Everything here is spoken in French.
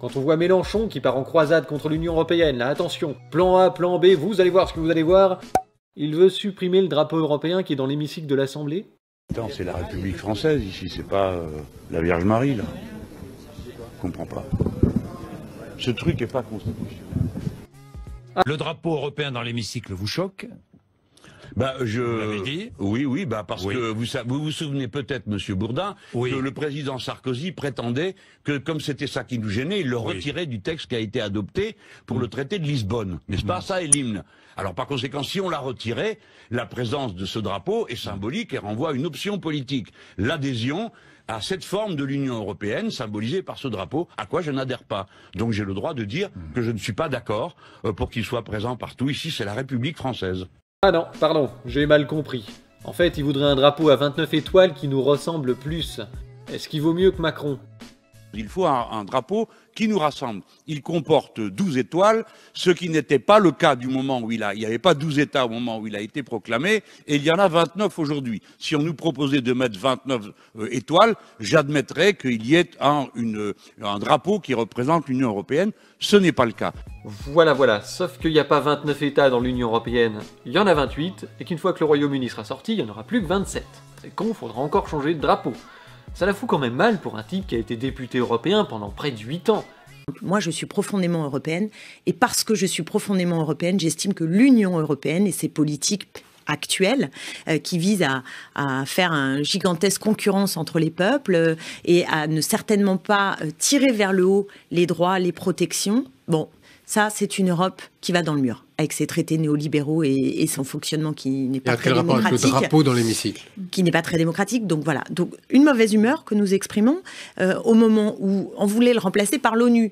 Quand on voit Mélenchon qui part en croisade contre l'Union Européenne, là attention, plan A, plan B, vous allez voir ce que vous allez voir, il veut supprimer le drapeau européen qui est dans l'hémicycle de l'Assemblée. Attends, c'est la République française ici, c'est pas la Vierge Marie là. Je comprends pas. Ce truc est pas constitutionnel. Le drapeau européen dans l'hémicycle vous choque? Bah, Vous l'avez dit? Oui, parce Oui. que vous vous souvenez peut-être, Monsieur Bourdin, Oui. que le président Sarkozy prétendait que, comme c'était ça qui nous gênait, il le Oui. retirait du texte qui a été adopté pour le traité de Lisbonne, n'est-ce pas? Ça est l'hymne. Alors, par conséquent, si on l'a retiré, la présence de ce drapeau est symbolique et renvoie à une option politique. L'adhésion à cette forme de l'Union européenne, symbolisée par ce drapeau, à quoi je n'adhère pas. Donc j'ai le droit de dire que je ne suis pas d'accord pour qu'il soit présent partout. Ici, c'est la République française. Ah non, pardon, j'ai mal compris. En fait, il voudrait un drapeau à 29 étoiles qui nous ressemble plus. Est-ce qu'il vaut mieux que Macron? Il faut un drapeau qui nous rassemble. Il comporte 12 étoiles, ce qui n'était pas le cas du moment où il n'y avait pas 12 États au moment où il a été proclamé, et il y en a 29 aujourd'hui. Si on nous proposait de mettre 29 étoiles, j'admettrais qu'il y ait un drapeau qui représente l'Union européenne. Ce n'est pas le cas. Voilà, sauf qu'il n'y a pas 29 États dans l'Union Européenne, il y en a 28, et qu'une fois que le Royaume-Uni sera sorti, il n'y en aura plus que 27. C'est con, faudra encore changer de drapeau. Ça la fout quand même mal pour un type qui a été député européen pendant près de 8 ans. Moi, je suis profondément européenne, et parce que je suis profondément européenne, j'estime que l'Union européenne et ses politiques actuelles, qui visent à faire une gigantesque concurrence entre les peuples et à ne certainement pas tirer vers le haut les droits, les protections, bon, ça, c'est une Europe qui va dans le mur, avec ses traités néolibéraux et son fonctionnement qui n'est pas très démocratique. Avec le drapeau dans l'hémicycle. Qui n'est pas très démocratique, donc voilà. Donc, une mauvaise humeur que nous exprimons au moment où on voulait le remplacer par l'ONU.